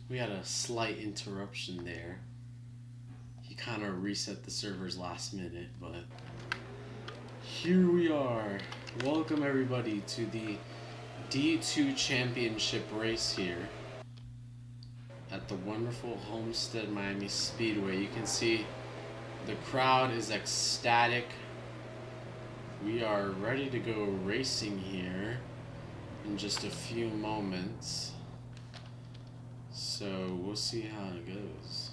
We had a slight interruption there. He kind of reset the servers last minute, but here we are. Welcome everybody to the D2 Championship race here at the wonderful Homestead-Miami Speedway. You can see the crowd is ecstatic. We are ready to go racing here in just a few moments. So we'll see how it goes.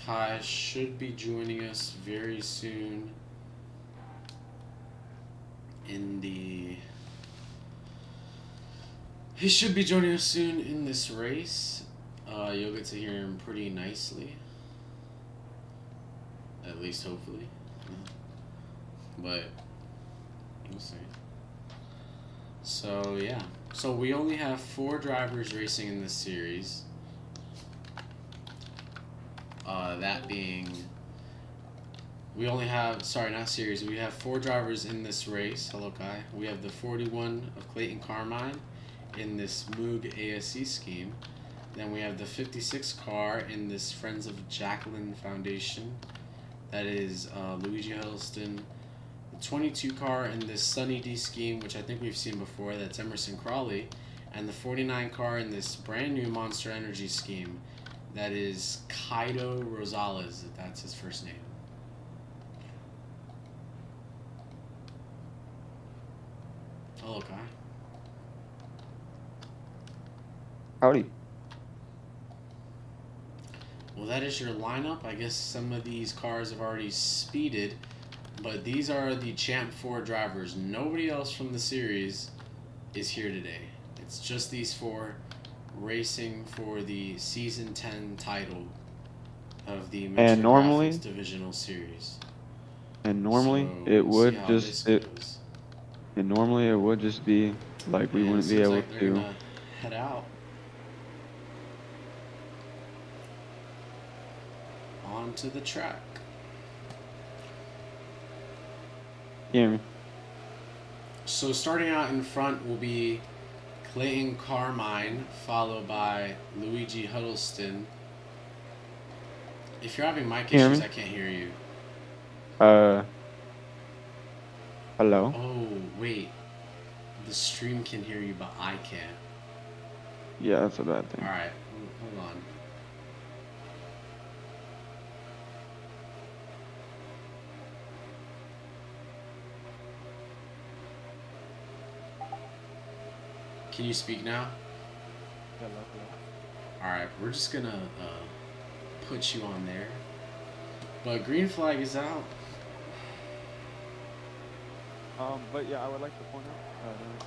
Kai should be joining us very soon he should be joining us soon in this race. You'll get to hear him pretty nicely. At least hopefully. But we'll see. So yeah. So we only have 4 drivers racing in this series. That being, we only have, sorry, not series, we have 4 drivers in this race. Hello, Kai. We have the 41 of Clayton Carmine in this Moog ASE scheme. Then we have the 56 car in this Friends of Jacqueline Foundation. That is Luigi Huddleston. The 22 car in this Sunny D scheme, which I think we've seen before, that's Emerson Crawley. And the 49 car in this brand new Monster Energy scheme. That is Kaido Rosales, if that's his first name. Hello, Kai. Howdy. Well, that is your lineup. I guess some of these cars have already speeded, but these are the Champ 4 drivers. Nobody else from the series is here today. It's just these 4 racing for the Season 10 title of the Mixed Graphics Divisional Series. And normally So it we'll would see how just this goes. and normally it would just be like we And it wouldn't be seems able like they're to. gonna head out onto the track. Hear me? So starting out in front will be Clayton Carmine, followed by Luigi Huddleston. If you're having mic issues, I can't hear you. Hello? Oh, wait. The stream can hear you, but I can't. Yeah, that's a bad thing. Alright, hold on. Can you speak now? Alright, we're just gonna put you on there. But green flag is out. But yeah, I would like to point out.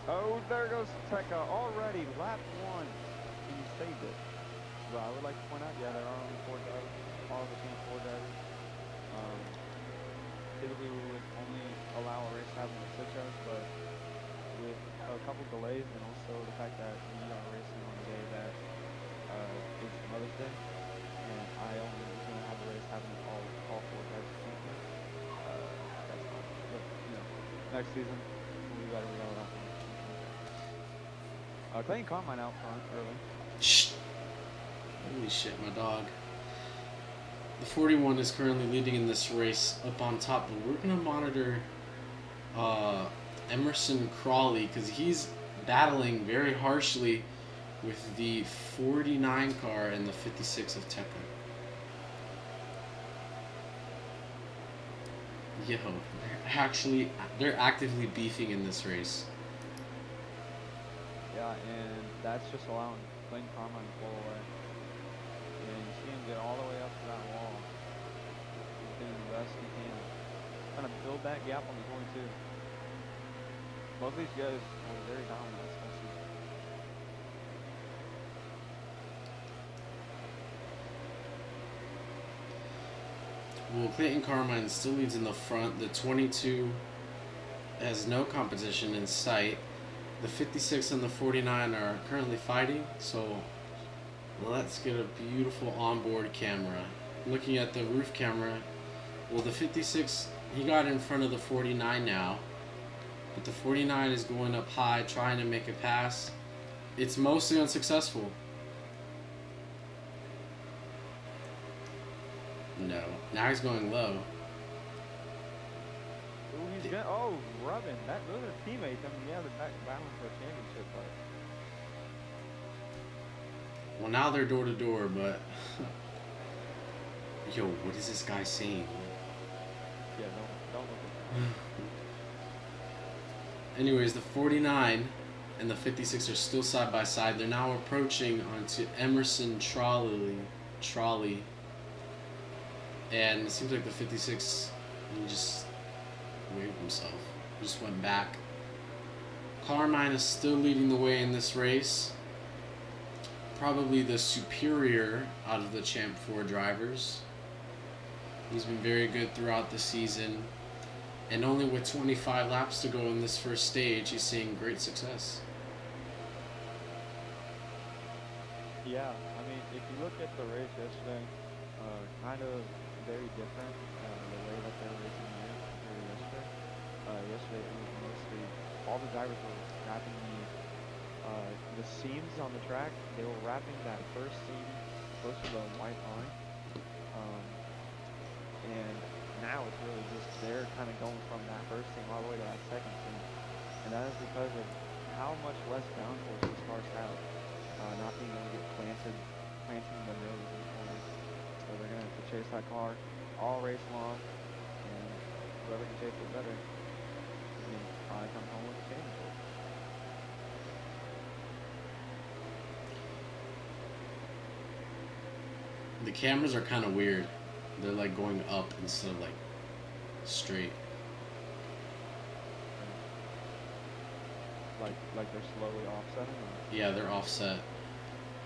Oh, there goes Tekka already, lap 1. And you saved it. But I would like to point out, yeah, there are only 4 drivers. All of the team 4 drivers. Typically we would only allow a race to happen with 6 drivers, but with a couple delays and also the fact that we are racing on a day that is Mother's Day, and I only was going to have the race happen with all 4 drivers. That's fine. But, next season, we got to read all that. Clayton Carmine out front early. Shh. Holy shit, my dog. The 41 is currently leading in this race up on top, but we're going to monitor Emerson Crawley because he's battling very harshly with the 49 car and the 56 of Tekka. Yo, they're actively beefing in this race. Yeah, and that's just allowing Clayton Carmine to pull away. And you see him get all the way up to that wall. He's doing the best he can. Trying to build that gap on the 22. Both of these guys are very dominant this whole season. Well, Clayton Carmine still leads in the front. The 22 has no competition in sight. The 56 and the 49 are currently fighting, so let's get a beautiful onboard camera. Looking at the roof camera, well, the 56, he got in front of the 49 now, but the 49 is going up high, trying to make a pass. It's mostly unsuccessful. No. Now he's going low. Ooh, he's gonna. Oh, rubbing. Those are teammates. I mean, yeah, they're battling for a championship, but Well, now they're door to door, but yo, what is this guy saying? yeah, don't look at that. Anyways, the 49 and the 56 are still side by side. They're now approaching onto Emerson Trolley, and it seems like the 56 he just waved himself. He just went back. Carmine is still leading the way in this race. Probably the superior out of the Champ 4 drivers. He's been very good throughout the season. And only with 25 laps to go in this first stage, he's seeing great success. Yeah, I mean, if you look at the race yesterday, kind of very different the way that they were racing here compared to yesterday. Yesterday it was mostly all the drivers were wrapping the seams on the track. They were wrapping that first seam close to the white line, um, and now it's really just they're kind of going from that first seam all the way to that second seam, and that is because of how much less downforce these cars have. Not being able to get planting the nose of the corners. So they're going to have to chase that car all race long, and whoever can chase it better can probably come home with the championship. The cameras are kind of weird. They're like going up instead of like straight. Like they're slowly offsetting? Or? Yeah, they're offset.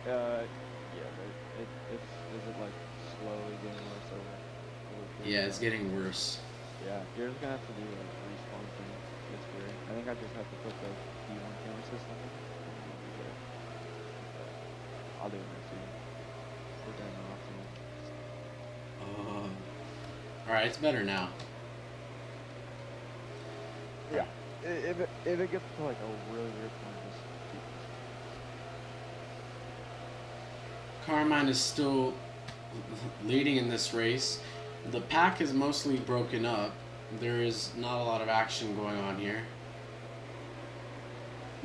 Yeah, is it like slowly getting worse over Yeah, it's getting worse. Yeah, you're just gonna have to do a respawn thing. It's weird. I think I just have to put the D1 camera system in. And it'll be good. I'll do it next week. We're doing it off soon. Alright, it's better now. Yeah. If it gets to like a really weird point, just keep it. Carmine is still leading in this race. The pack is mostly broken up. There is not a lot of action going on here.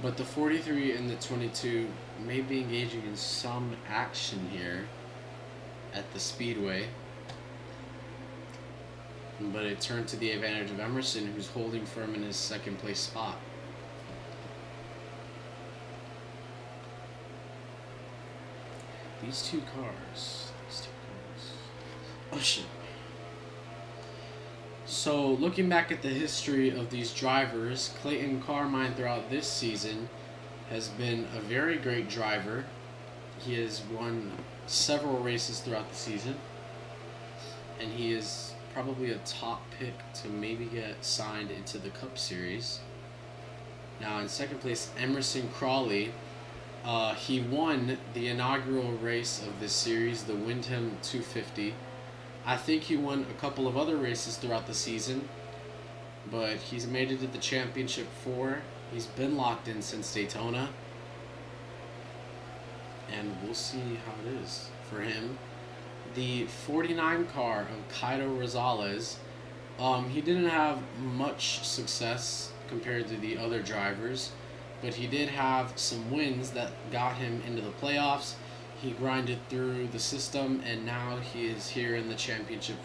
But the 43 and the 22 may be engaging in some action here at the Speedway. But it turned to the advantage of Emerson, who's holding firm in his second place spot. These two cars. Oh shit. So looking back at the history of these drivers, Clayton Carmine throughout this season has been a very great driver. He has won several races throughout the season, and he is probably a top pick to maybe get signed into the Cup Series. Now in second place, Emerson Crawley. He won the inaugural race of this series, the Wyndham 250. I think he won a couple of other races throughout the season, but he's made it to the championship 4. He's been locked in since Daytona, and we'll see how it is for him. The 49 car of Cairo Rosales, he didn't have much success compared to the other drivers, but he did have some wins that got him into the playoffs. He grinded through the system, and now he is here in the championship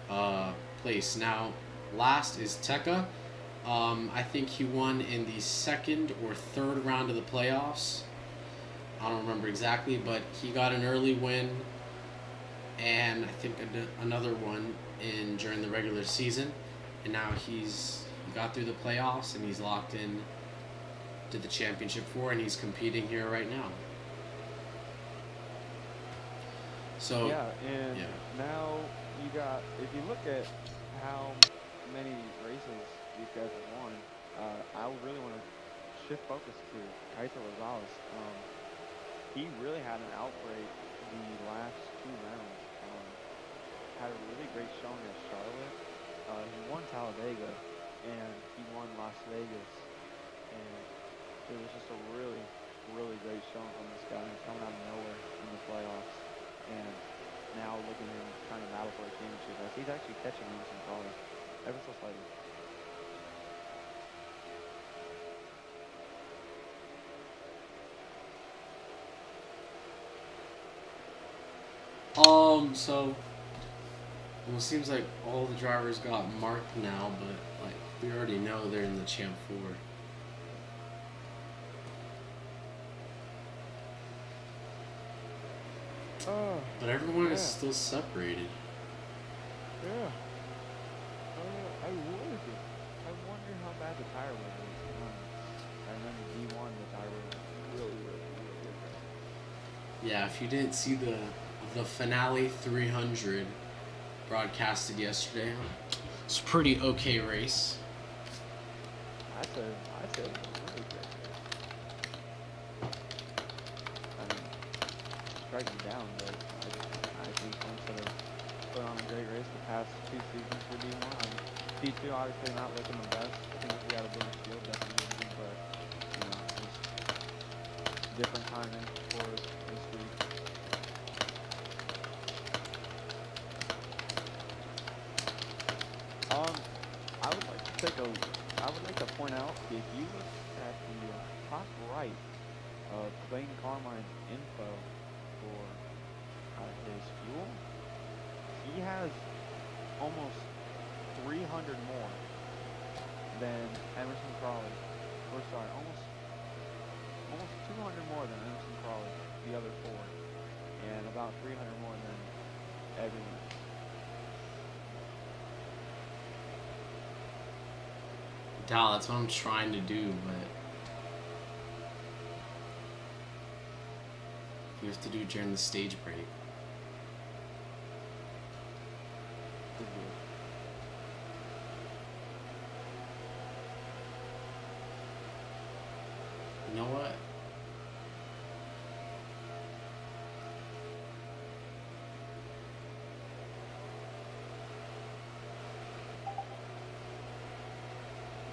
4 place. Now, last is Tekka. I think he won in the second or third round of the playoffs. I don't remember exactly, but he got an early win, and I think another one during the regular season. And now he got through the playoffs, and he's locked in to the championship 4, and he's competing here right now. So yeah, and now you got, if you look at how many races these guys have won, I really want to shift focus to Kaiser Rosales. He really had an outbreak the last 2 rounds. Had a really great showing at Charlotte. He won Talladega, and he won Las Vegas, and it was just a really, really great showing from this guy coming out of nowhere in the playoffs. And now looking at him trying to battle for a championship as he's actually catching Emerson Crawley ever so slightly. So well, it seems like all the drivers got marked now, but like we already know they're in the Champ 4. But everyone is still separated. Yeah. I wonder how bad the tire wear is. I remember D1, the tire wear was really aggressive. Yeah, if you didn't see the finale 300 broadcasted yesterday, it's a pretty okay race. I'd say it was a really great race. I mean, strike me down, but I think Homestead have put on a great race the past 2 seasons for D1. D2 obviously not looking the best. I think we got a bigger field definitely, but just different timing for us this week. I would like to point out, if you look at the top right of Clayton Carmine's info for his fuel, he has almost 300 more than Emerson Crawley. Or sorry, almost 200 more than Emerson Crawley, the other 4, and about 300 more than everyone. Dal, that's what I'm trying to do, but we have to do during the stage break. You know what?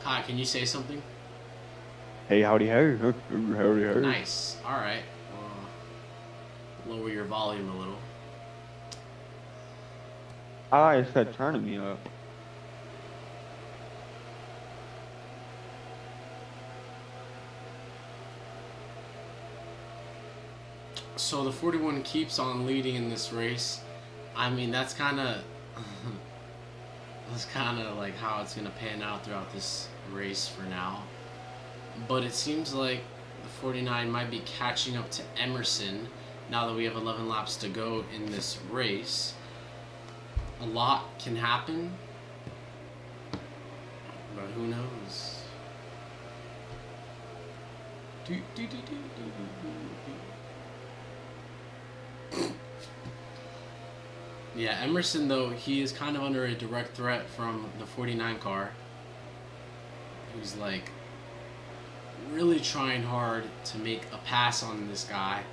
Kai, can you say something? Hey, howdy, hey, howdy, hey. Nice. All right. Lower your volume a little. I said turning me up. So the 41 keeps on leading in this race. I mean, that's kind of like how it's gonna pan out throughout this race for now. But it seems like the 49 might be catching up to Emerson now that we have 11 laps to go in this race. A lot can happen, but who knows? Yeah, Emerson, though, he is kind of under a direct threat from the 49 car, who's like really trying hard to make a pass on this guy.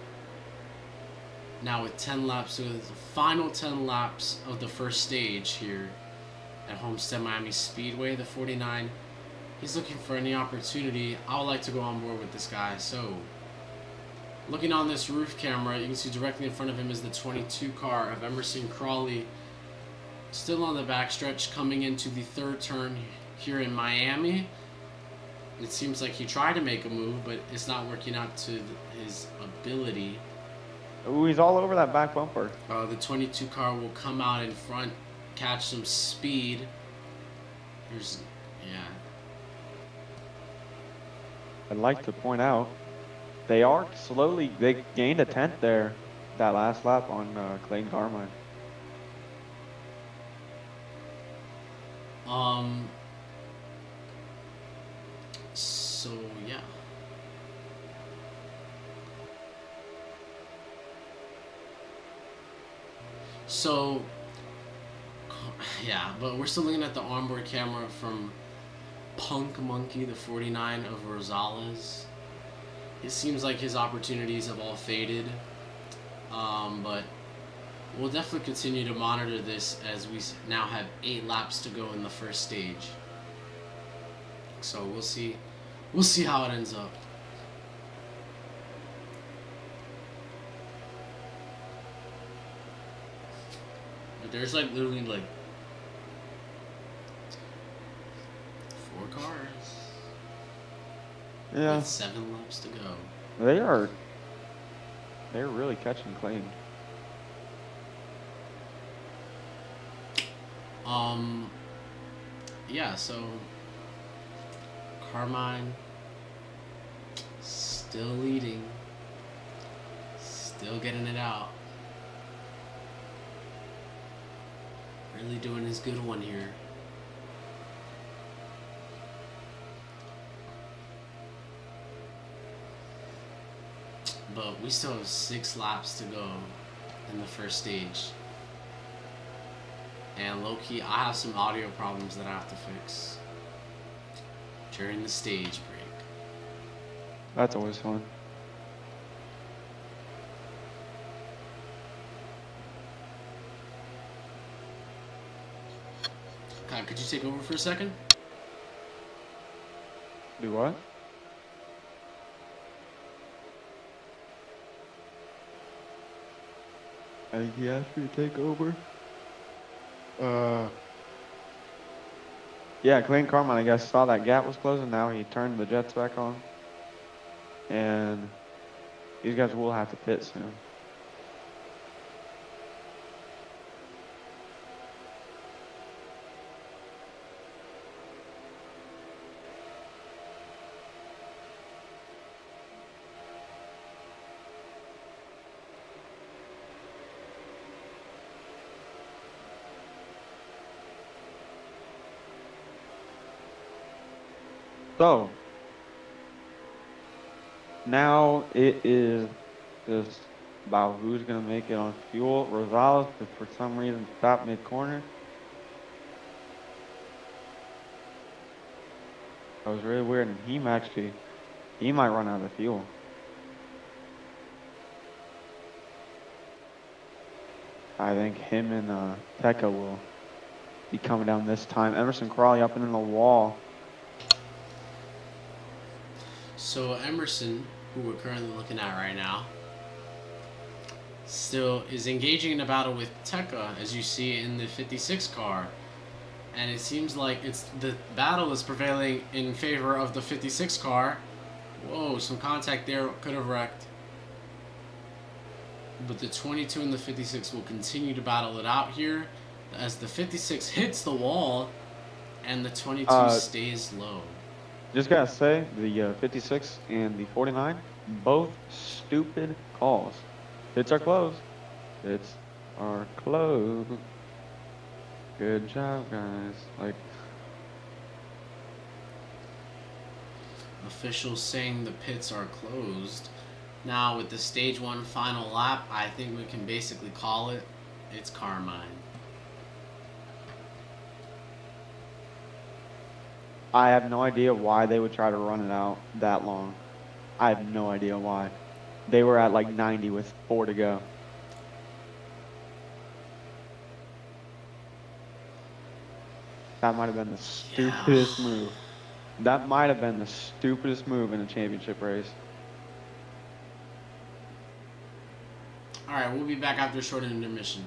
Now with 10 laps, so the final 10 laps of the first stage here at Homestead-Miami Speedway, the 49, he's looking for any opportunity. I would like to go on board with this guy. So looking on this roof camera, you can see directly in front of him is the 22 car of Emerson Crawley, still on the backstretch coming into the third turn here in Miami. It seems like he tried to make a move, but it's not working out to his ability. Ooh, he's all over that back bumper. The 22 car will come out in front, catch some speed. Yeah. I'd like to point out, they gained a 10th there, that last lap on Clayton Carmine. So yeah. So yeah, but we're still looking at the onboard camera from Punk Monkey, the 49 of Rosales. It seems like his opportunities have all faded, but we'll definitely continue to monitor this as we now have 8 laps to go in the first stage. So we'll see how it ends up. But there's like literally like 4 cars Yeah, with 7 laps to go. they are. They're really catching Clayton. Um, yeah. So Carmine still leading, still getting it out. Really doing his good one here. But we still have 6 laps to go in the first stage. And low key, I have some audio problems that I have to fix during the stage break. That's always fun. Kai, could you take over for a second? Do what? I think he asked me to take over. Yeah, Clayton Carmine, I guess, saw that gap was closing. Now he turned the jets back on. And these guys will have to pit soon. So, now it is just about who's going to make it on fuel. Rosales, for some reason, stopped mid-corner. That was really weird, and he might run out of fuel. I think him and Tekka will be coming down this time. Emerson Crawley up and in the wall. So Emerson, who we're currently looking at right now, still is engaging in a battle with Tekka, as you see in the 56 car. And it seems like the battle is prevailing in favor of the 56 car. Whoa, some contact there could have wrecked. But the 22 and the 56 will continue to battle it out here as the 56 hits the wall and the 22 stays low. Just gotta say, the 56 and the 49, both stupid calls. Hits are closed. Hits are closed. Good job, guys. Like, Officials saying the pits are closed. Now with the stage 1 final lap, I think we can basically call it. It's Carmine. I have no idea why they would try to run it out that long. I have no idea why. They were at like 90 with 4 to go. That might have been the stupidest move. That might have been the stupidest move in a championship race. Alright, we'll be back after a short intermission.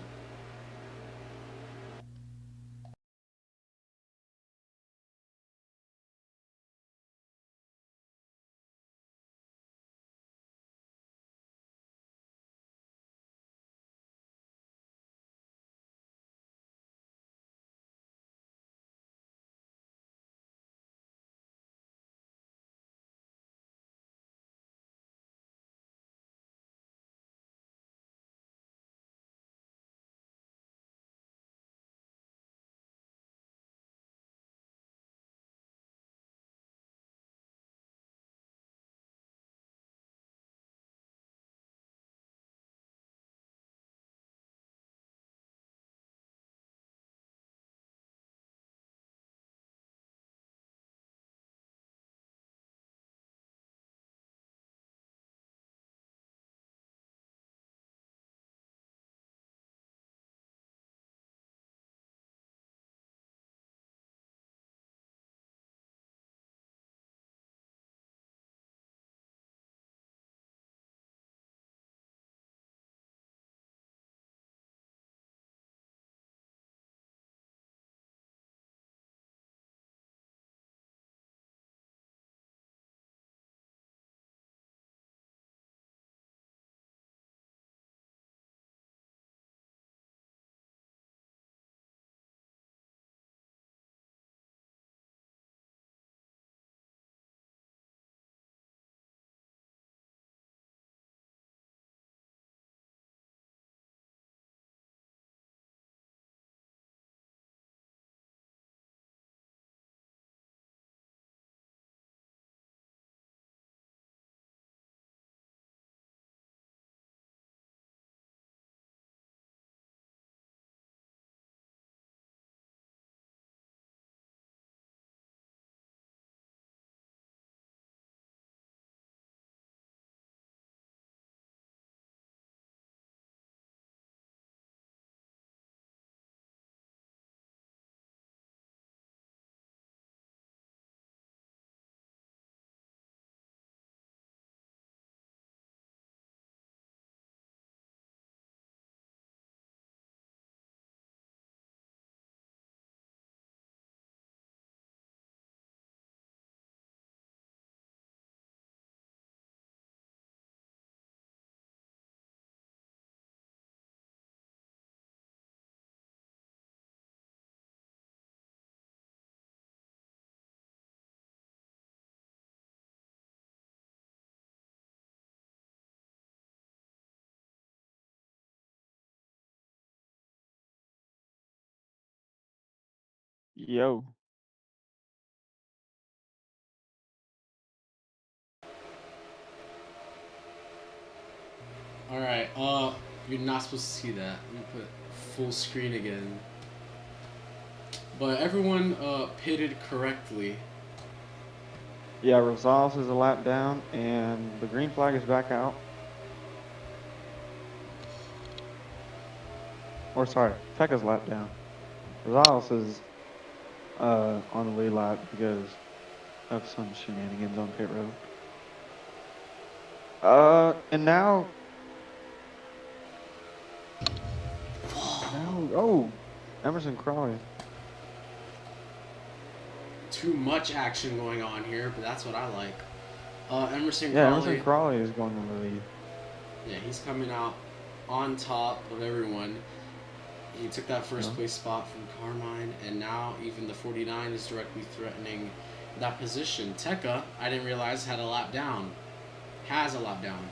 Yo. All right. You're not supposed to see that. Let me put full screen again. But everyone pitted correctly. Yeah, Rosales is a lap down, and the green flag is back out. Or sorry, Tekka's lap down. Rosales is on the lead lap because of some shenanigans on pit road. And now, oh, Emerson Crawley. Too much action going on here, but that's what I like. Emerson Yeah, Crawley. Emerson Crawley is going to the lead. Yeah, he's coming out on top of everyone. He took that first place spot from Carmine, and now even the 49 is directly threatening that position. Tekka, I didn't realize, had a lap down. Has a lap down.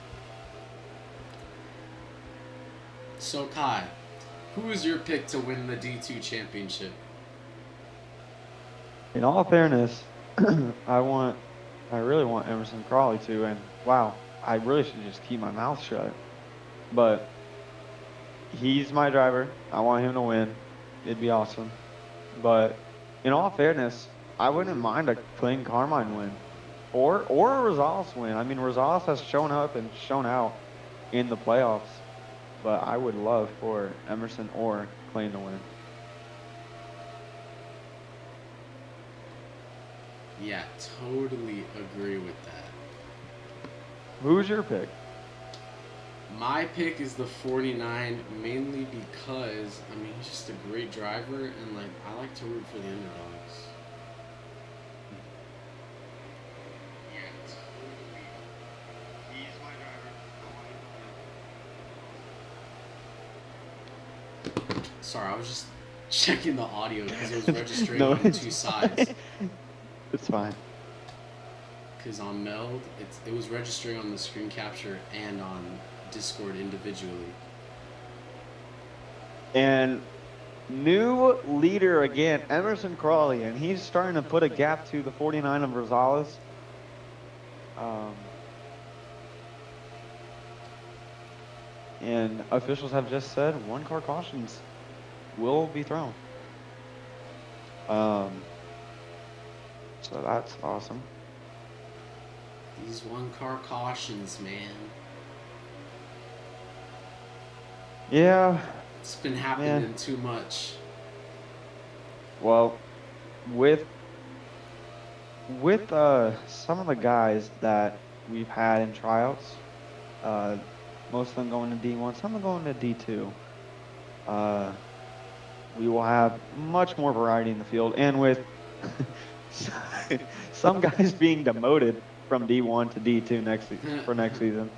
So, Kai, who is your pick to win the D2 championship? In all fairness, I really want Emerson Crawley to, and wow, I really should just keep my mouth shut. But he's my driver. I want him to win. It'd be awesome. But in all fairness, I wouldn't mind a clean Carmine win. Or a Rosales win. I mean, Rosales has shown up and shown out in the playoffs. But I would love for Emerson or Clean to win. Yeah, totally agree with that. Who's your pick? My pick is the 49, mainly because, I mean, he's just a great driver, and, like, I like to root for the underdogs. Yeah, totally. He's my driver. I want him to win. Sorry, I was just checking the audio because it was registering No, on two sides. It's fine. Because on Meld, it was registering on the screen capture and on Discord individually. And new leader again, Emerson Crawley, and he's starting to put a gap to the 49 of Rosales. And officials have just said 1-car cautions will be thrown. So that's awesome. These 1-car cautions, man. Yeah. It's been happening too much. Well, with some of the guys that we've had in tryouts, most of them going to D1, some are going to D2. We will have much more variety in the field, and with some guys being demoted from D1 to D2 for next season,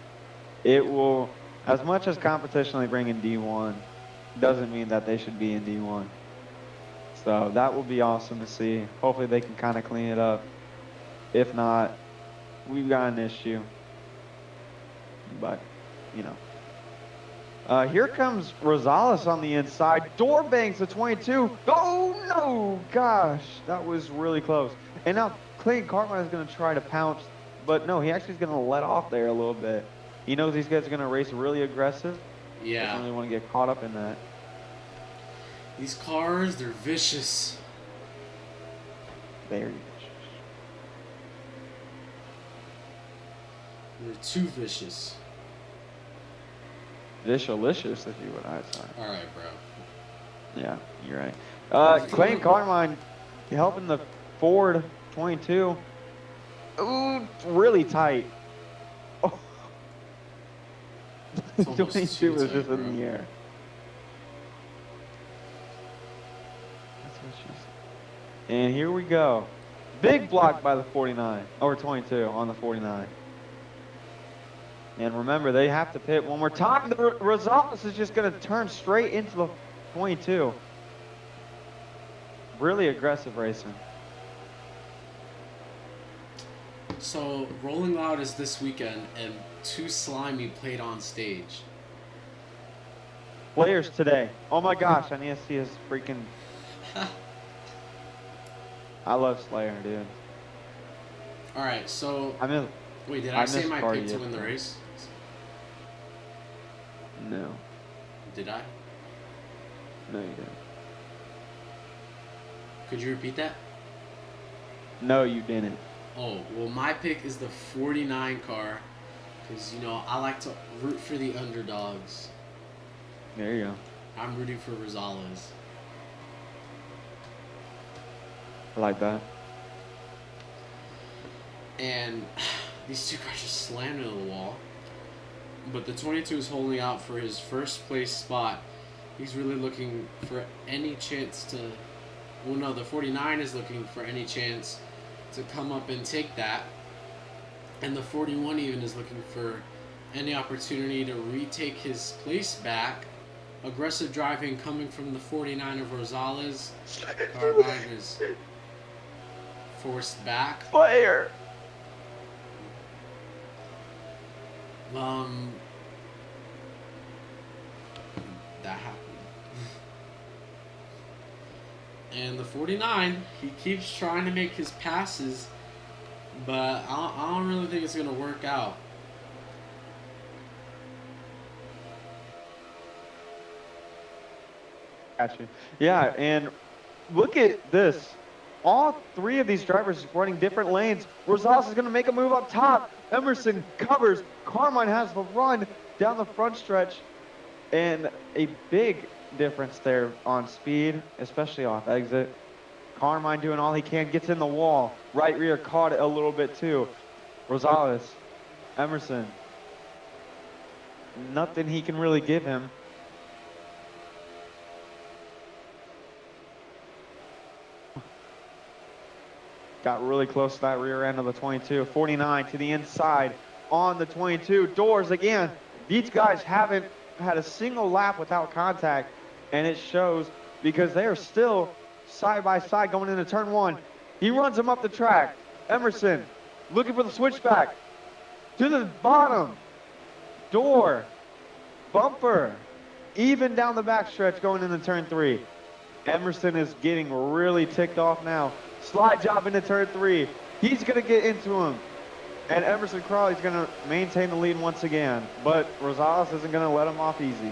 it will, as much as competition they bring in D1, doesn't mean that they should be in D1. So that will be awesome to see. Hopefully they can kind of clean it up. If not, we've got an issue. But, you know. Here comes Rosales on the inside. Door bangs the 22. Oh, no. Gosh, that was really close. And now Clayton Cartman is going to try to pounce. But no, he actually is going to let off there a little bit. He knows these guys are going to race really aggressive. Yeah. Doesn't really want to get caught up in that. These cars, they're vicious. Very vicious. They're too vicious. Vishalicious, if you would, I'd say. All right, bro. Yeah, you're right. Clayton Carmine helping the Ford 22. Ooh, really tight. Oh. It's almost 22 too was tight, just bro. in the air. That's what she said. And here we go. Big block by the 49, or 22 on the 49. And remember, they have to pit one more time. The Rosales is just going to turn straight into the 22. Really aggressive racing. So, Rolling Loud is this weekend, and Too Slimy played on stage. Players today. Oh my gosh, I need to see his freaking... I love Slayer, dude. All right, so I miss. wait, did I I say miss my Cardi pick to win the yesterday. race? No, Did I? no, you didn't. Could you repeat that? No, you didn't. Oh, well, my pick is the 49 car because, you know, I like to root for the underdogs. There you go. I'm rooting for Rosales. I like that. And these two cars just slammed into the wall. But the 22 is holding out for his first place spot. He's really looking for any chance to... Well, no, the 49 is looking for any chance to come up and take that. And the 41 even is looking for any opportunity to retake his place back. Aggressive driving coming from the 49 of Rosales. Carbine is forced back. Slayer. That happened. And the 49, he keeps trying to make his passes, but I don't really think it's going to work out. Gotcha. Yeah, and look at this. All three of these drivers running different lanes. Rosales is going to make a move up top. Emerson covers. Carmine has the run down the front stretch. And a big difference there on speed, especially off exit. Carmine doing all he can, gets in the wall. Right rear caught it a little bit too. Rosales, Emerson. Nothing he can really give him. Got really close to that rear end of the 22. 49 to the inside on the 22. Doors again. These guys haven't had a single lap without contact, and it shows because they are still side by side going into turn one. He runs him up the track. Emerson looking for the switchback to the bottom. Door, bumper, even down the backstretch going into turn three. Emerson is getting really ticked off now. Slide job into turn three. He's going to get into him. And Emerson Crawley's going to maintain the lead once again. But Rosales isn't going to let him off easy.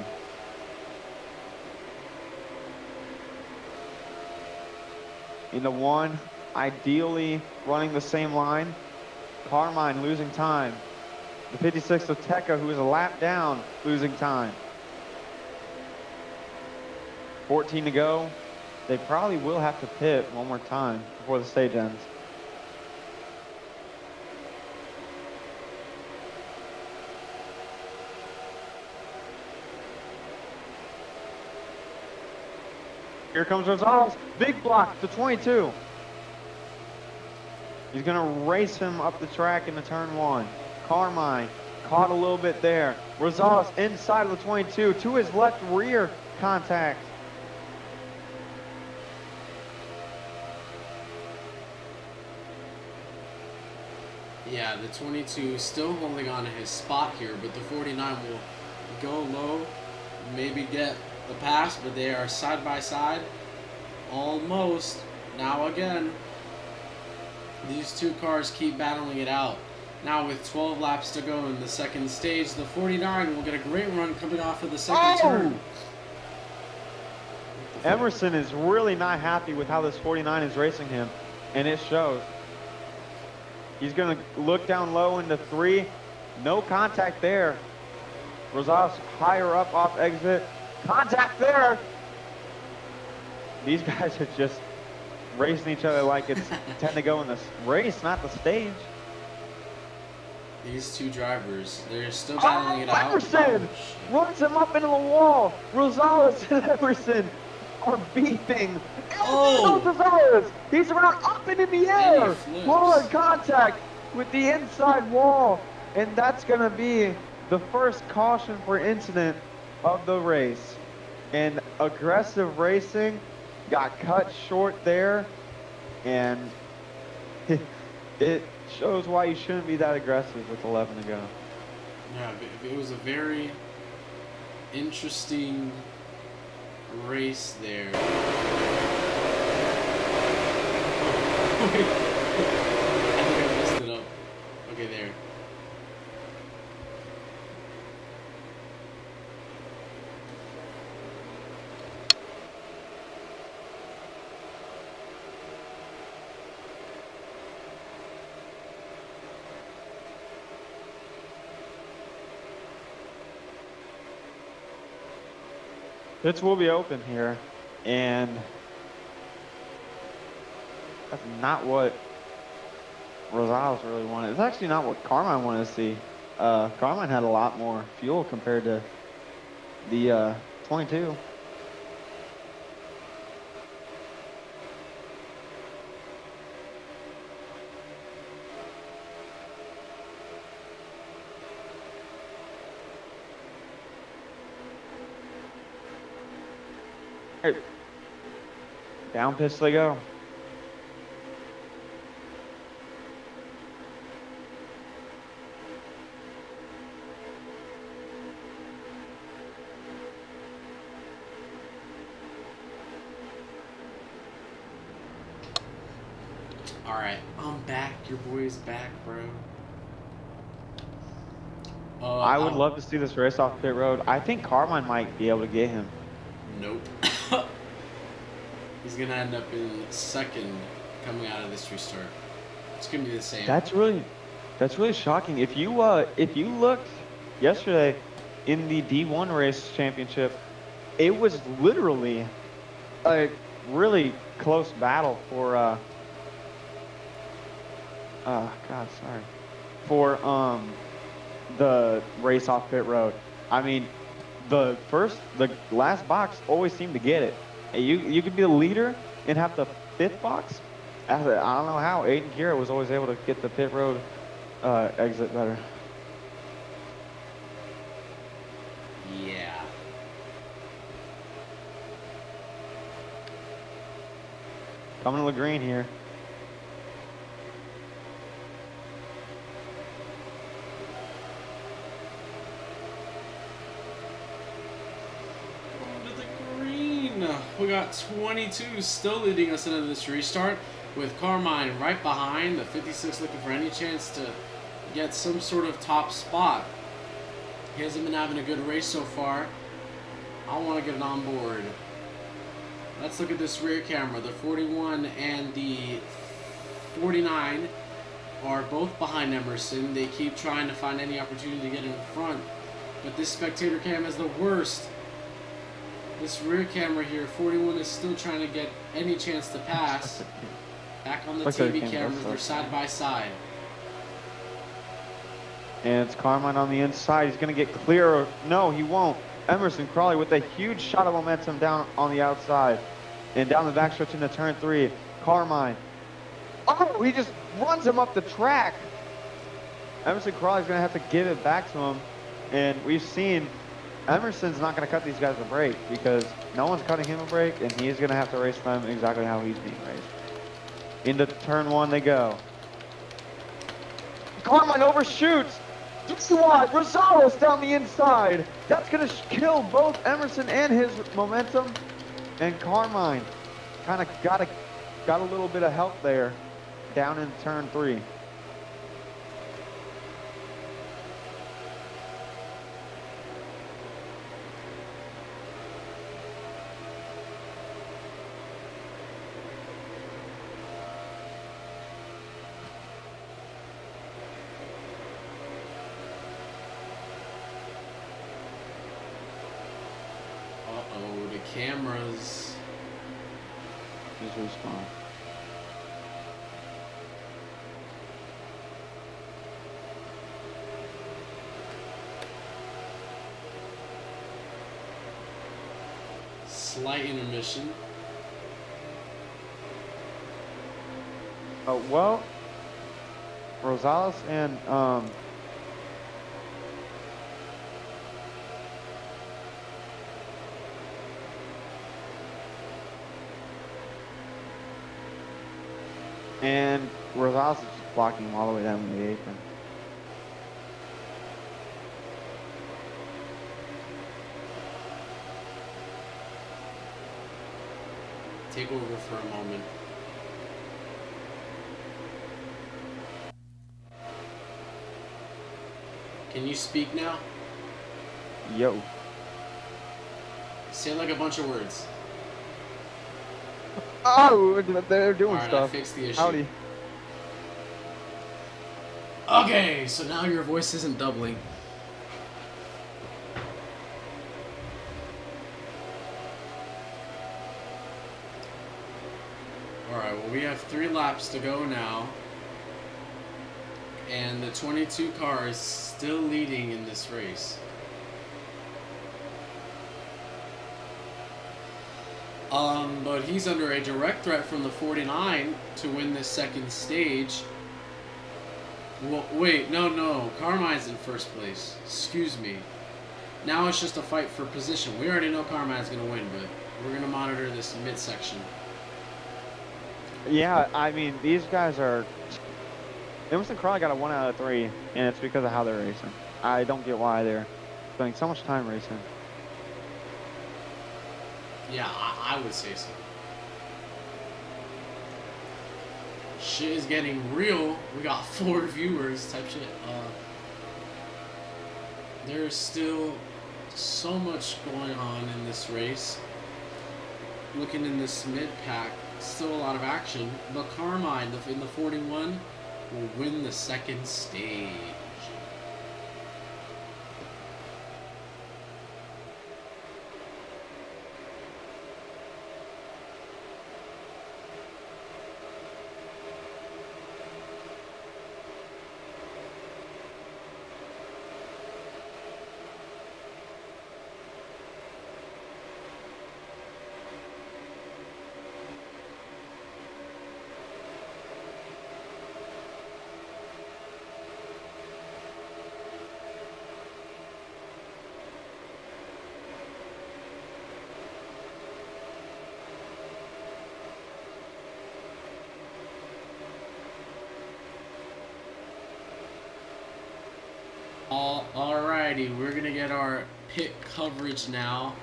Into one, ideally running the same line. Carmine losing time. The 56 of Tekka, who is a lap down, losing time. 14 to go. They probably will have to pit one more time before the stage ends. Here comes Rosales. Big block to 22. He's going to race him up the track into turn one. Carmine caught a little bit there. Rosales inside of the 22 to his left rear contact. Yeah, the 22 still holding on to his spot here, but the 49 will go low, maybe get the pass, but they are side by side. Almost. Now again, these two cars keep battling it out. Now with 12 laps to go in the second stage, the 49 will get a great run coming off of the second turn. Emerson is really not happy with how this 49 is racing him, and it shows. He's going to look down low into three. No contact there. Rosales higher up off exit. Contact there. These guys are just racing each other like it's 10 to go in this race, not the stage. These two drivers, they're still battling it out. Emerson runs him up into the wall. Rosales and Emerson are beefing. Oh! Rosales, he's around up and in the air. Hard contact with the inside wall. And that's going to be the first caution for incident of the race. And aggressive racing got cut short there. And it shows why you shouldn't be that aggressive with 11 to go. Yeah, it was a very interesting race there. I think I messed it up. Okay, there. Pits will be open here, and that's not what Rosales really wanted. It's actually not what Carmine wanted to see. Carmine had a lot more fuel compared to the 22. Hey. Down pits they go. Alright, I'm back. Your boy's back, bro. I would love to see this race off pit road. I think Carmine might be able to get him. Nope. He's gonna end up in second coming out of this restart. It's gonna be the same. That's really shocking. If you looked yesterday in the D1 race championship, it was literally a really close battle for for the race off pit road. I mean, the last box always seemed to get it. And you could be the leader and have the fifth box. I don't know how Aiden Kira was always able to get the pit road exit better. Yeah. Coming to the green here. We got 22 still leading us into this restart, with Carmine right behind, the 56 looking for any chance to get some sort of top spot. He hasn't been having a good race so far. I want to get it on board. Let's look at this rear camera. The 41 and the 49 are both behind Emerson. They keep trying to find any opportunity to get in front, but this spectator cam is the worst. This rear camera here, 41 is still trying to get any chance to pass. Back on the TV cameras, they're side by side. And it's Carmine on the inside. He's going to get clear. No, he won't. Emerson Crawley with a huge shot of momentum down on the outside. And down the backstretch into turn 3. Carmine. Oh, he just runs him up the track. Emerson Crawley's going to have to give it back to him. And we've seen Emerson's not going to cut these guys a break because no one's cutting him a break, and he's going to have to race them exactly how he's being raced. Into turn 1 they go. Carmine overshoots. Just wide. Rosales down the inside. That's going to kill both Emerson and his momentum. And Carmine kind of got a little bit of help there down in turn 3. Uh-oh, the cameras. Just respawn. Slight intermission. Well, Rosales and Rosales is just blocking him all the way down to the apron. Take over for a moment. Can you speak now? Yo. Say like a bunch of words. Oh, they're doing Alright, I stuff. fixed the issue. Howdy. Okay, so now your voice isn't doubling. Alright, well we have 3 laps to go now. And the 22 car is still leading in this race. But he's under a direct threat from the 49 to win this second stage. Well, wait, no. Carmine's in first place. Excuse me. Now it's just a fight for position. We already know Carmine's going to win, but we're going to monitor this midsection. Yeah, I mean, these guys are... Emerson Crawley got a 1 out of 3, and it's because of how they're racing. I don't get why they're spending so much time racing. Yeah, I would say so. Shit is getting real. We got 4 viewers type shit. There's still so much going on in this race. Looking in this mid-pack, still a lot of action. But Carmine, in the 41, will win the second stage. Alrighty, we're gonna get our pit coverage now.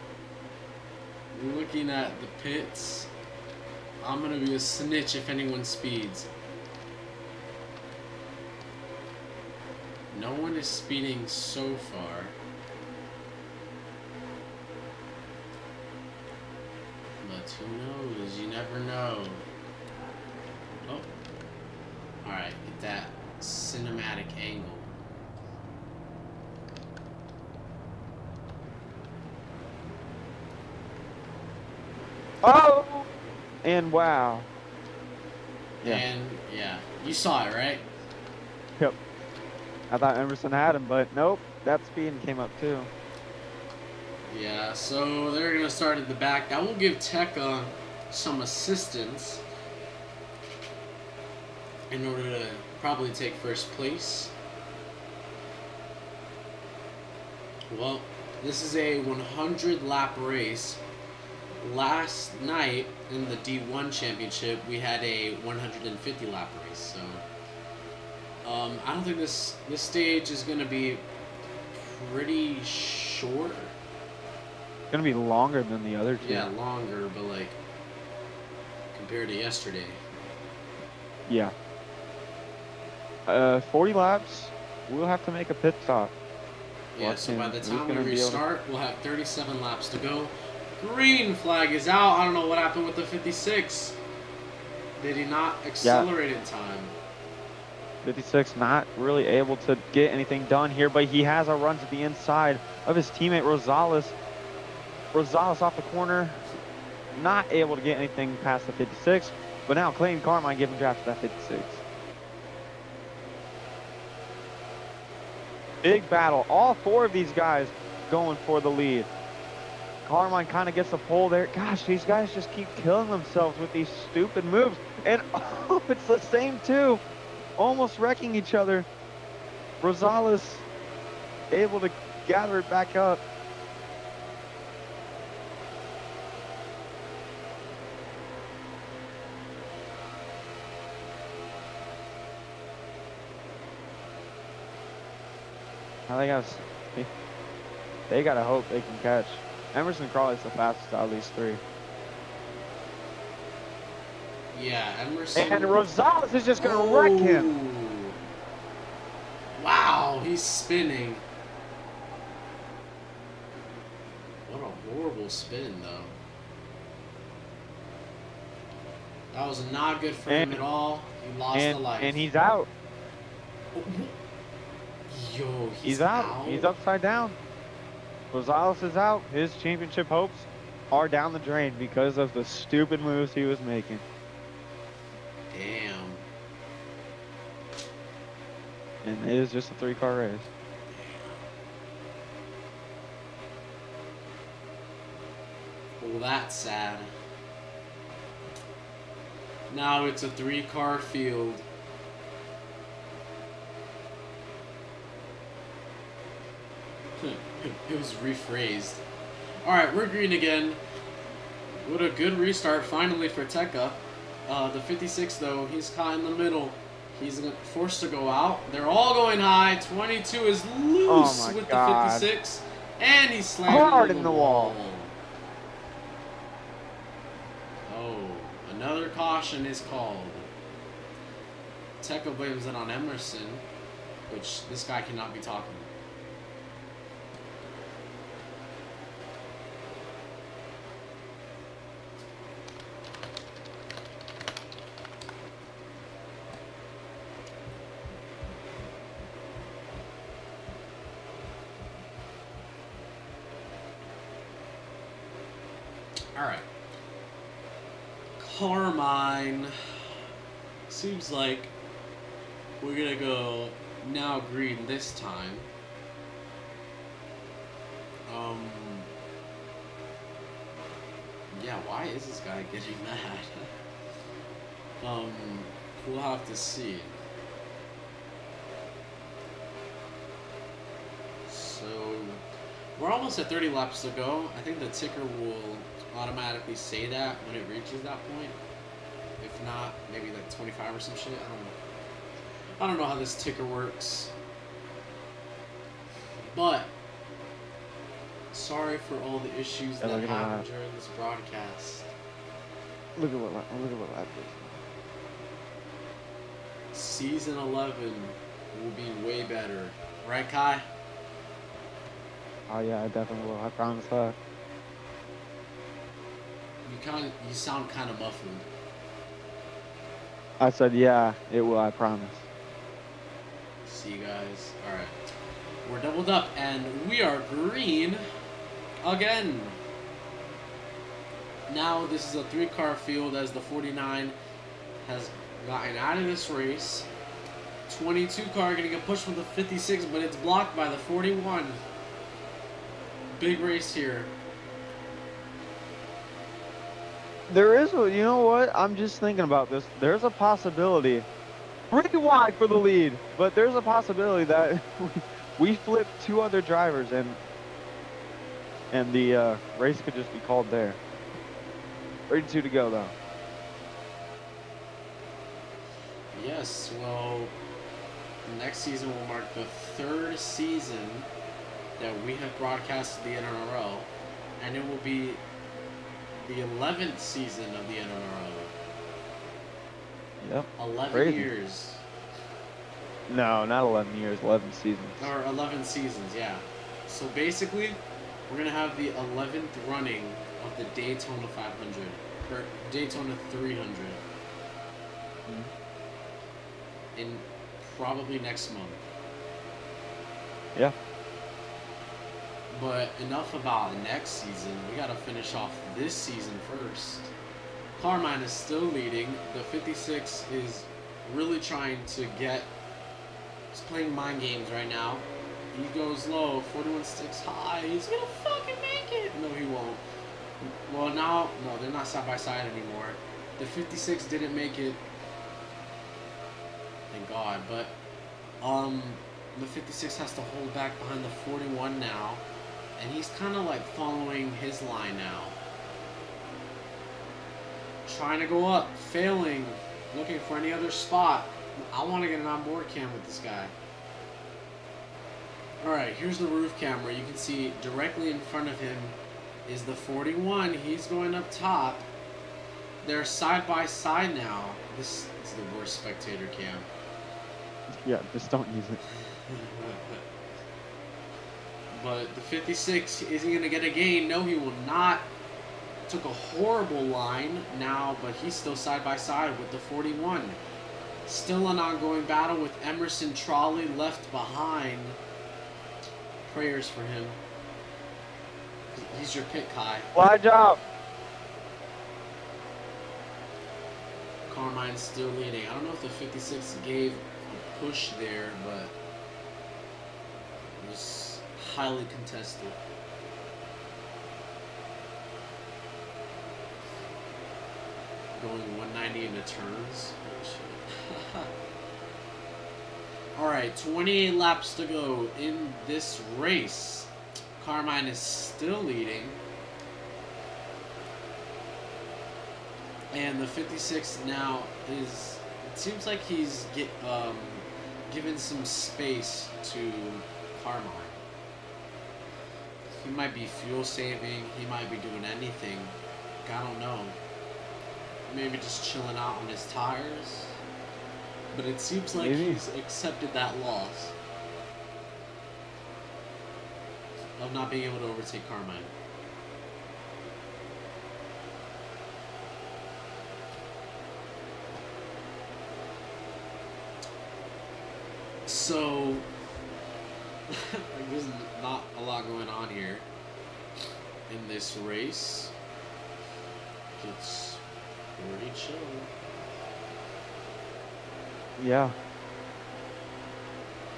We're looking at the pits. I'm gonna be a snitch if anyone speeds. No one is speeding so far. But who knows? You never know. Oh. Alright, get that cinematic angle. Oh! And wow. Yeah. And, yeah. You saw it, right? Yep. I thought Emerson had him, but nope. That speed came up too. Yeah, so they're going to start at the back. That will give Tekka some assistance in order to probably take first place. Well, this is a 100-lap race. Last night in the D1 championship, we had a 150-lap race. So, I don't think this stage is going to be pretty short. It's gonna be longer than the other two. Yeah, longer, but like compared to yesterday. Yeah. 40 laps. We'll have to make a pit stop. Yeah, so by the Who's time we gonna be able to- restart, we'll have 37 laps to go. Green flag is out. I don't know what happened with the 56. Did he not accelerate in time? 56 not really able to get anything done here, but he has a run to the inside of his teammate Rosales. Rosales off the corner, not able to get anything past the 56, but now Clayton Carmine giving draft to that 56. Big battle. All 4 of these guys going for the lead. Carmine kind of gets the pole there. Gosh, these guys just keep killing themselves with these stupid moves. And oh, it's the same two. Almost wrecking each other. Rosales able to gather it back up. Now they gotta hope they can catch. Emerson Crawley's the fastest out of these 3. Yeah, Emerson. And Rosales is just gonna wreck him. Wow, Oh, he's spinning. What a horrible spin, though. That was not good for him at all. He lost the life. And he's out. Yo, He's out. He's upside down. Rosales is out. His championship hopes are down the drain because of the stupid moves he was making. Damn. And it is just a 3-car race. Well, that's sad. Now it's a 3-car field. It was rephrased. Alright, we're green again. What a good restart finally for Tekka. The 56 though, he's caught in the middle. He's forced to go out. They're all going high. 22 is loose with the 56. And he's slammed hard into in the wall. Oh, another caution is called. Tekka blames it on Emerson, which this guy cannot be talking. Alright. Carmine. Seems like we're gonna go now green this time. Yeah, why is this guy getting mad? We'll have to see. So, we're almost at 30 laps to go. I think the ticker will automatically say that when it reaches that point. If not, maybe like 25 or some shit. I don't know how this ticker works. But sorry for all the issues that happened during this broadcast. Look at what lap is. Season 11 will be way better, right, Kai? Oh yeah, I definitely will. I promise that. You sound kind of muffled. I said yeah, it will. I promise. See you guys. All right, we're doubled up and we are green again. Now this is a 3-car field as the 49 has gotten out of this race. 22 car gonna get pushed with the 56, but it's blocked by the 41. Big race here. There is, you know what? I'm just thinking about this. There's a possibility, pretty wide for the lead, but there's a possibility that we flip 2 other drivers and the race could just be called there. 32 to go though. Yes, well, next season will mark the 3rd season that we have broadcasted the NNRL, and it will be the 11th season of the NNRL. Yep. 11 Crazy. years. No, not 11 years, 11 seasons. Or 11 seasons, yeah. So basically, we're going to have the 11th running of the Daytona 500, or Daytona 300. In probably next month. Yeah. But enough about next season. We got to finish off this season first. Carmine is still leading. The 56 is really trying to get... He's playing mind games right now. He goes low. 41 sticks high. He's going to fucking make it. No, he won't. Well, now... No, they're not side by side anymore. The 56 didn't make it. Thank God. But the 56 has to hold back behind the 41 now. And he's kind of like following his line now. Trying to go up, failing, looking for any other spot. I want to get an onboard cam with this guy. Alright, here's the roof camera. You can see directly in front of him is the 41. He's going up top. They're side by side now. This is the worst spectator cam. Yeah, just don't use it. But the 56, is he going to get a gain? No, he will not. Took a horrible line now, but he's still side by side with the 41. Still an ongoing battle with Emerson Trolley left behind. Prayers for him. He's your pick, Kai. Fly job. Carmine's still leading. I don't know if the 56 gave a push there, but it was highly contested. Going 190 into turns. Alright, 28 laps to go in this race. Carmine is still leading. And the 56 now is, it seems like he's given some space to Carmine. He might be fuel saving, he might be doing anything. I don't know. Maybe just chilling out on his tires. But it seems like he's accepted that loss of not being able to overtake Carmine. So, there's not a lot going on here in this race. It's pretty chill. Yeah.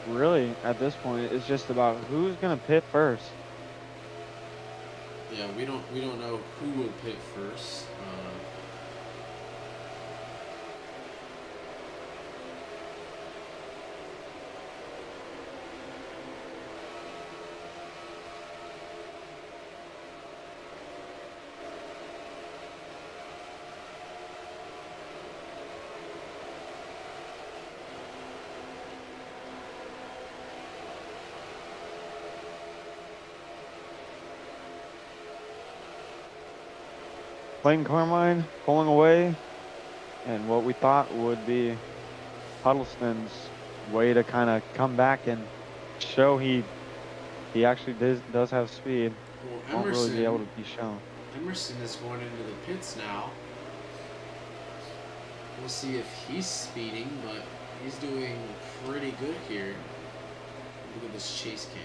Really, at this point, it's just about who's gonna pit first. Yeah, we don't know who will pit first. Clayton Carmine pulling away, and what we thought would be Huddleston's way to kind of come back and show he actually does have speed. Well, Won't really be able to be shown. Emerson is going into the pits now. We'll see if he's speeding, but he's doing pretty good here. Look at this chase cam.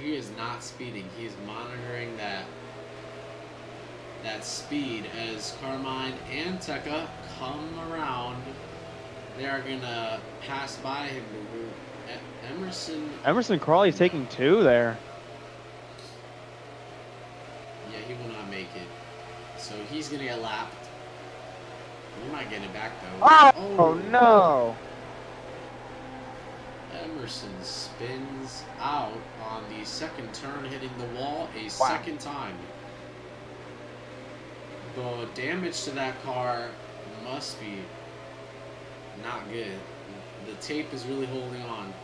He is not speeding. He is monitoring that speed as Carmine and Tekka come around. They are gonna pass by him. Emerson Crawley's taking two there. Yeah, he will not make it. So he's gonna get lapped. We might get it back though. Oh no! Emerson spins out on the second turn, hitting the wall a second time. The damage to that car must be not good. The tape is really holding on.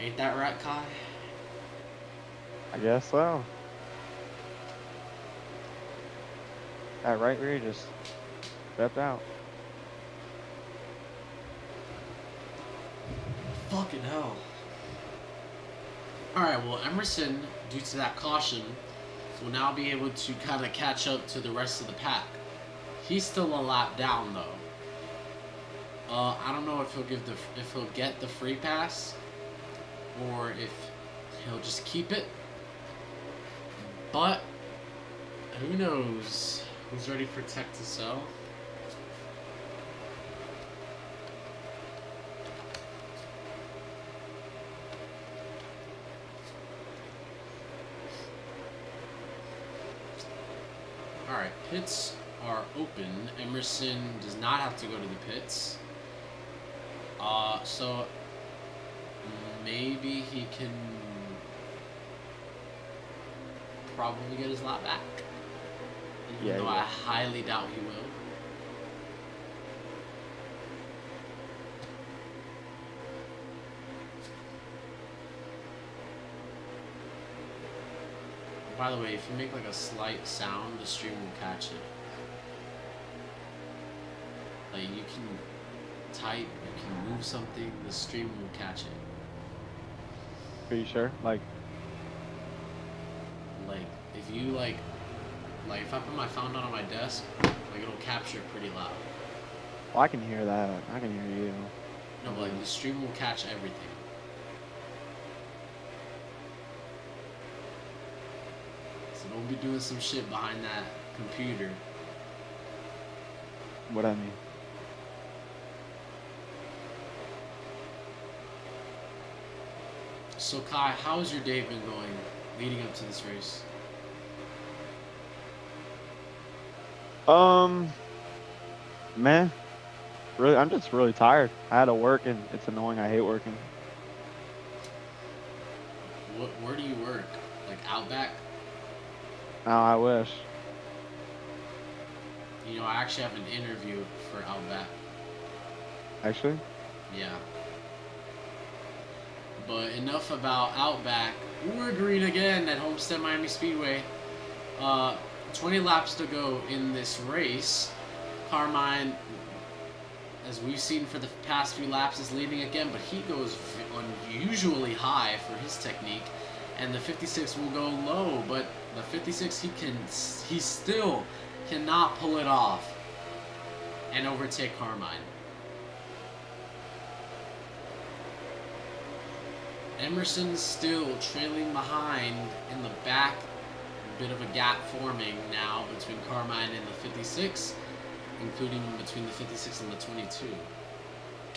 Ain't that right, Kai? I guess so. That right rear just stepped out. Fucking hell. Alright, well, Emerson, due to that caution, will now be able to kind of catch up to the rest of the pack. He's still a lap down, though. I don't know if he'll get the free pass, or if he'll just keep it. But who knows? Who's ready for Tech to sell? Alright, pits are open. Emerson does not have to go to the pits. So maybe he can probably get his lap back. Even though I highly doubt he will. By the way, if you make like a slight sound, the stream will catch it. Like you can type, you can move something, the stream will catch it. Are you sure? Like if you like if I put my phone down on my desk, like it'll capture it pretty loud. well, I can hear that. I can hear you. No, but like the stream will catch everything. So don't be doing some shit behind that computer. What I mean. So Kai, how's your day been going leading up to this race? Man, really, I'm just really tired. I had to work, and it's annoying. I hate working. Where do you work? Like Outback? Oh, I wish. You know, I actually have an interview for Outback. Actually, Yeah. But enough about Outback. We're green again at Homestead-Miami Speedway. 20 laps to go in this race. Carmine, as we've seen for the past few laps, is leading again, but he goes unusually high for his technique, and the 56 will go low, but the 56 he still cannot pull it off and overtake Carmine. Emerson's still trailing behind in the back. A bit of a gap forming now between Carmine and the 56, including between the 56 and the 22.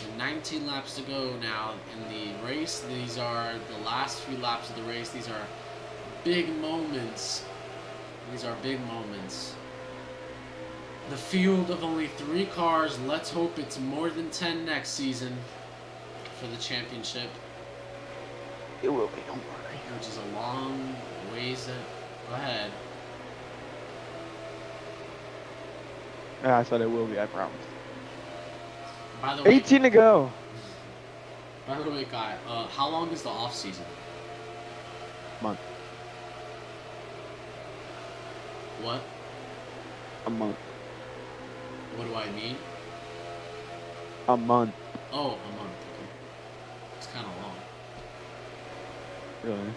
And 19 laps to go now in the race. These are the last few laps of the race. These are big moments. These are big moments. The field of only 3 cars. Let's hope it's more than 10 next season for the championship. it will be. Don't worry. Which is a long ways ahead. Yeah, I said it will be. I promise. By the way, 18 to go. By the way, Guy, how long is the off season? Month. What? A month. What do I mean? A month. Oh, a month. Okay. It's kind of long. Really?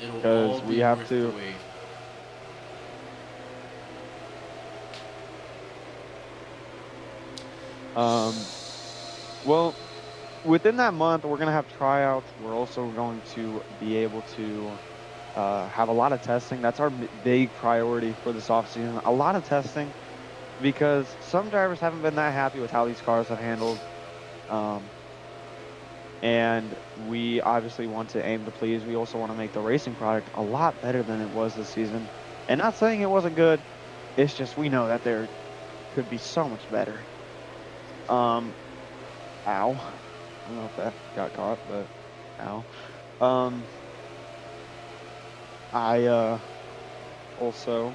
It'll 'Cause all we be have worth to- the wait. Well, within that month, we're gonna have tryouts. We're also going to be able to have a lot of testing. That's our big priority for this offseason. A lot of testing, because some drivers haven't been that happy with how these cars have handled. And we obviously want to aim to please. We also want to make the racing product a lot better than it was this season. And not saying it wasn't good, it's just we know that there could be so much better. Ow. I don't know if that got caught, but ow. I also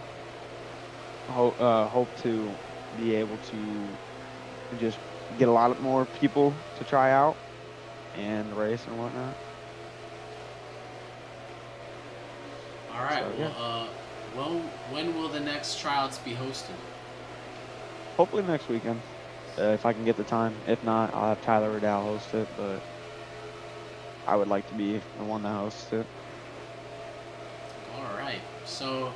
hope to be able to just get a lot more people to try out and race and whatnot. All right. So, yeah. Well, when will the next tryouts be hosted? Hopefully next weekend, if I can get the time. If not, I'll have Tyler Riddell host it, but I would like to be the one that hosts it. All right. So,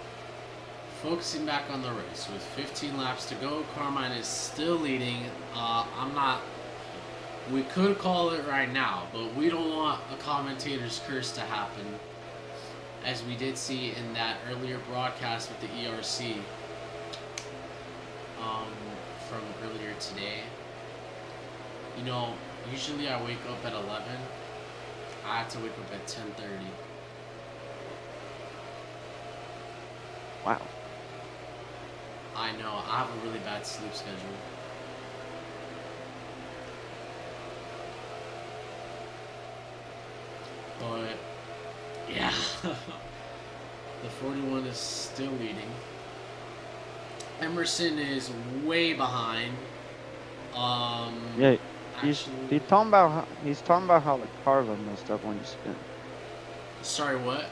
focusing back on the race, with 15 laps to go, Carmine is still leading. We could call it right now, but we don't want a commentator's curse to happen, as we did see in that earlier broadcast with the ERC from earlier today. You know, usually I wake up at 11. I had to wake up at 10:30. Wow. I know, I have a really bad sleep schedule. But, yeah. The 41 is still leading. Emerson is way behind. Yeah, he's Actually, talking about how the cars are messed up when you spin. sorry, what?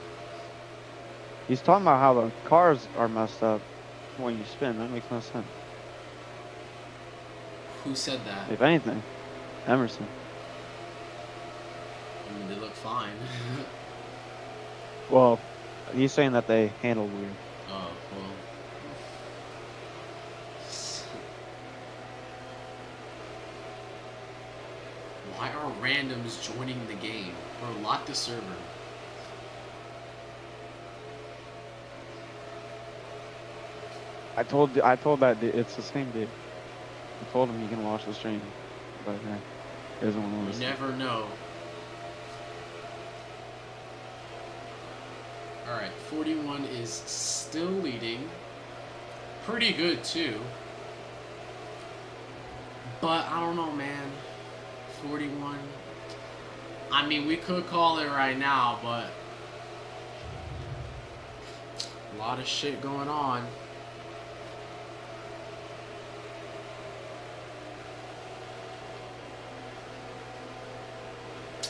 He's talking about how the cars are messed up when you spin. That makes no sense. Who said that? If anything, Emerson. I mean, they look fine. Well, he's saying that they handle weird. Oh, well. Why are randoms joining the game? Or lock the server? I told that it's the same dude. I told him he can watch the stream, but he doesn't want to You listen. never know. Alright, 41 is still leading. Pretty good, too. But, I don't know, man. 41. I mean, we could call it right now, but a lot of shit going on.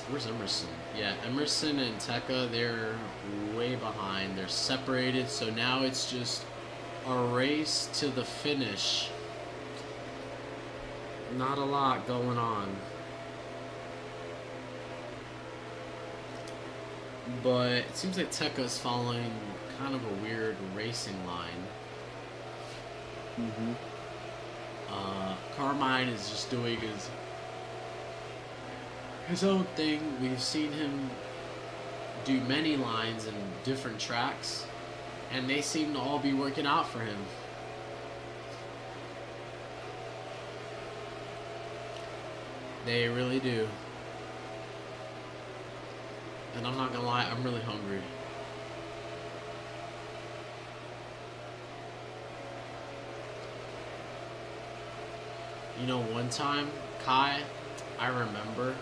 Where's Emerson? Yeah, Emerson and Tekka, they're way behind. They're separated, so now it's just a race to the finish. Not a lot going on. But it seems like Tekka's following kind of a weird racing line. Mm-hmm. Carmine is just doing his own thing. We've seen him do many lines and different tracks, and they seem to all be working out for him. They really do. And I'm not gonna lie, I'm really hungry. You know, one time, Kai, I remember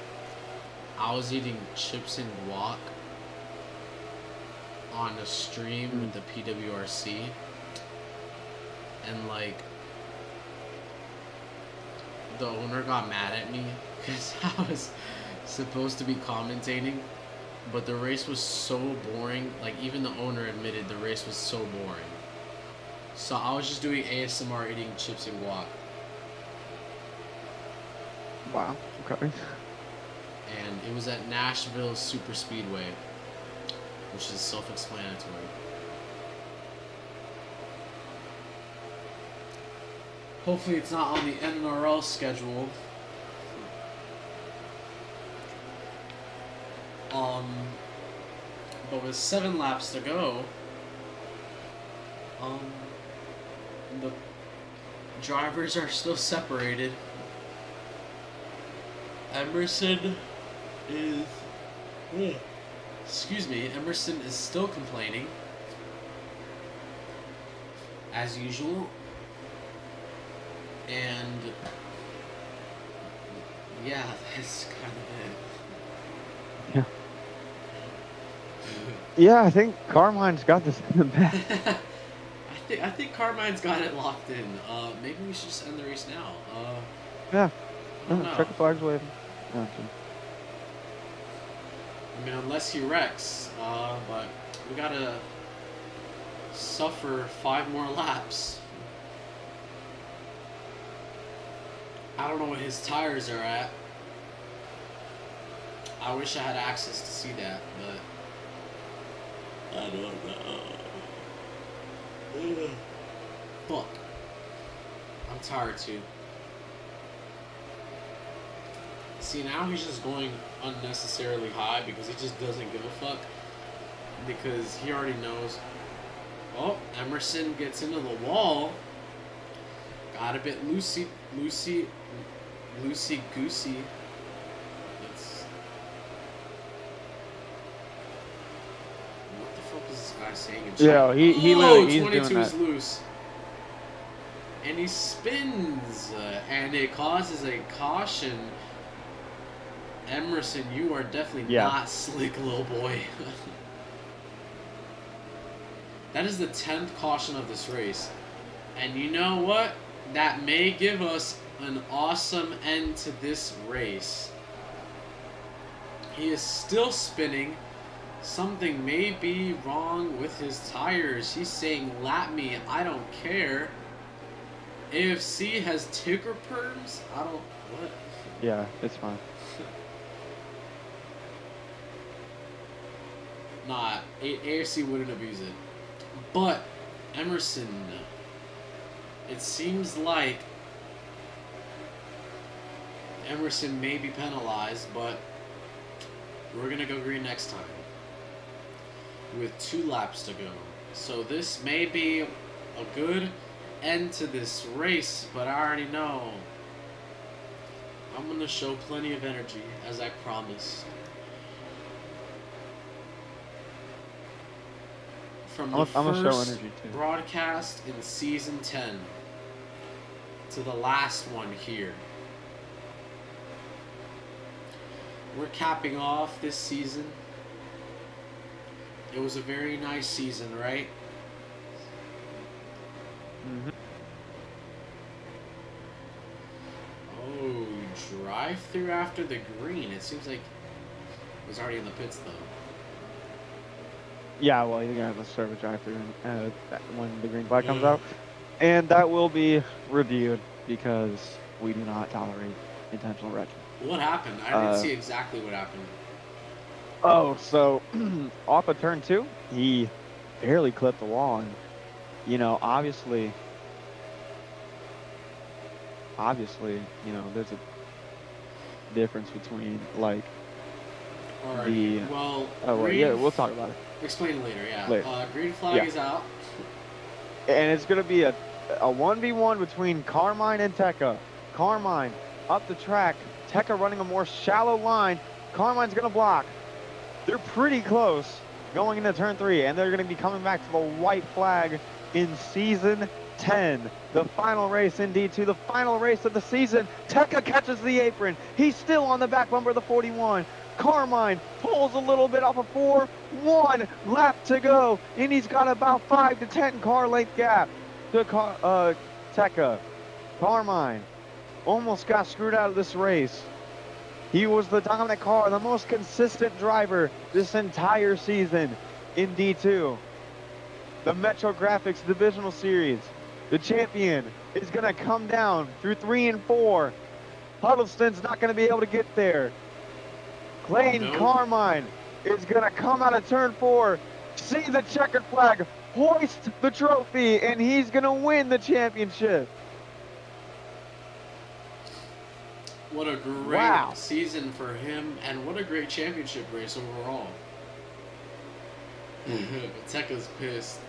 I was eating chips and guac on a stream with the PWRC, and like the owner got mad at me because I was supposed to be commentating, but the race was so boring. Like, even the owner admitted the race was so boring. So I was just doing ASMR eating chips and guac. Wow. Okay. And it was at Nashville Super Speedway, which is self-explanatory. Hopefully it's not on the NNRL schedule. But with 7 laps to go, the drivers are still separated. Emerson is, Emerson is still complaining, as usual, and yeah, that's kind of it. Yeah. Yeah, I think Carmine's got this in the bag. I think Carmine's got it locked in. Maybe we should just end the race now. Yeah. I don't know. Check the flags waving. Yeah, I mean, unless he wrecks, but we gotta suffer 5 more laps. I don't know what his tires are at. I wish I had access to see that, but I don't know. Ugh. Fuck. I'm tired too. See, now he's just going unnecessarily high because he just doesn't give a fuck. Because he already knows. Oh, Emerson gets into the wall. Got a bit loosey goosey. What the fuck is this guy saying in chat? Yeah, he literally he's 22 doing is that. loose. And he spins, and it causes a caution. Emerson, you are definitely not slick, little boy. That is the 10th caution of this race. And you know what? That may give us an awesome end to this race. He is still spinning. Something may be wrong with his tires. He's saying, lap me, I don't care. AFC has ticker perms? I don't, what? Yeah, it's fine. Nah, AFC wouldn't abuse it. But, Emerson, it seems like Emerson may be penalized, but we're going to go green next time with 2 laps to go. So this may be a good end to this race, but I already know I'm going to show plenty of energy, as I promised. From the I'm gonna show first energy too. broadcast in season 10 to the last one here. We're capping off this season. It was a very nice season, right? Mm-hmm. Oh, drive through after the green. It seems like it was already in the pits though. Yeah, well, you're gonna have to serve a drive-through when the green flag comes Yeah. out, and that will be reviewed because we do not tolerate intentional wrecking. What happened? I didn't see exactly what happened. Oh, so off of turn 2, he barely clipped the wall, and you know, obviously, you know, there's a difference between like All right. the. Well, Oh, well, green, yeah, we'll talk about it explain later. Yeah. later. Green flag Yeah. is out. And it's gonna be a 1v1 between Carmine and Tekka. Carmine up the track. Tekka running a more shallow line. Carmine's gonna block. They're pretty close going into turn 3, and they're gonna be coming back to the white flag in season 10. The final race in D2, the final race of the season. Tekka catches the apron. He's still on the back bumper of the 41. Carmine pulls a little bit off of 4. 1 lap to go, and he's got about 5 to 10 car length gap to Tekka. Carmine almost got screwed out of this race. He was the dominant car, the most consistent driver this entire season in D2. The Metro Graphics Divisional Series, the champion is going to come down through 3 and 4. Huddleston's not going to be able to get there. Clayton Nope. Carmine is going to come out of turn 4, see the checkered flag, hoist the trophy, and he's going to win the championship. What a great Wow. season for him, and what a great championship race overall. Tekka's pissed.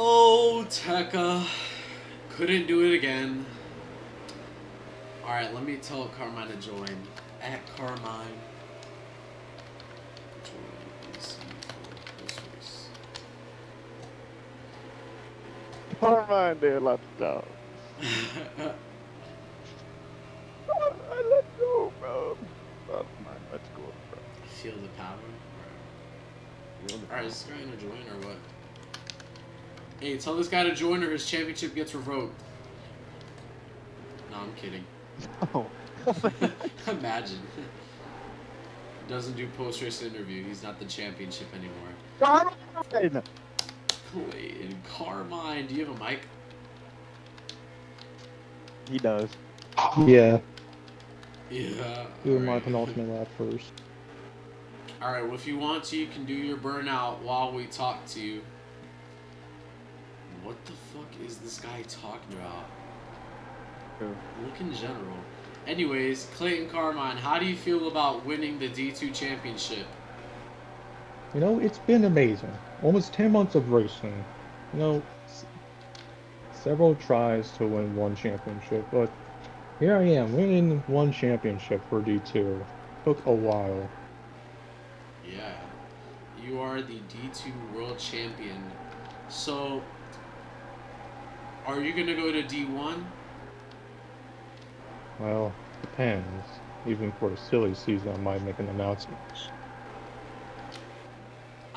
Oh, Tekka. Couldn't do it again. Alright, let me tell Carmine to join. At Carmine. Join DC for this race. Carmine, dude, let's go. Let's go, bro. Let's go, bro. Feel the power. Alright, is this guy gonna join or what? Hey, tell this guy to join or his championship gets revoked. No, I'm kidding. Oh. Imagine. Doesn't do post-race interview. He's not the championship anymore. Carmine! Clayton Carmine. Do you have a mic? He does. Yeah, Yeah. doing my alright. penultimate lap first. Alright, well, if you want to, you can do your burnout while we talk to you. What the fuck is this guy talking about? Who? Look in general. Anyways, Clayton Carmine, how do you feel about winning the D2 championship? You know, it's been amazing. Almost 10 months of racing. You know, several tries to win one championship, but here I am, winning one championship for D2. Took a while. Yeah. You are the D2 world champion. So, are you going to go to D1? Well, depends. even for a silly season, I might make an announcement.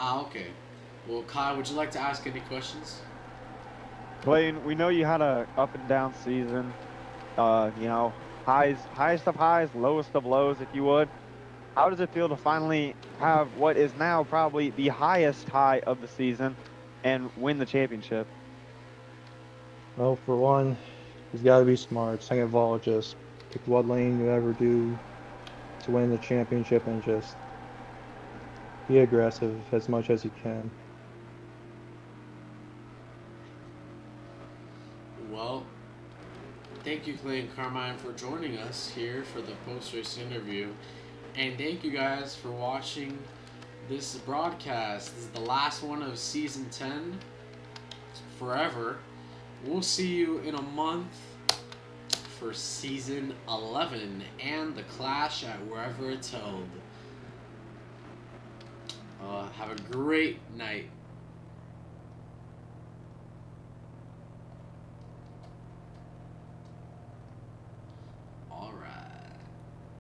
Okay. Well, Kai, would you like to ask any questions? Clayton, we know you had a up and down season. You know, highest of highs, lowest of lows, if you would. How does it feel to finally have what is now probably the highest high of the season and win the championship? Well, for one, you've got to be smart. Second of all, just pick what lane you ever do to win the championship and just be aggressive as much as you can. Well, thank you, Clay and Carmine, for joining us here for the post-race interview. And thank you guys for watching this broadcast. This is the last one of Season 10 forever. We'll see you in a month for Season 11 and the Clash at wherever it's held. Have a great night.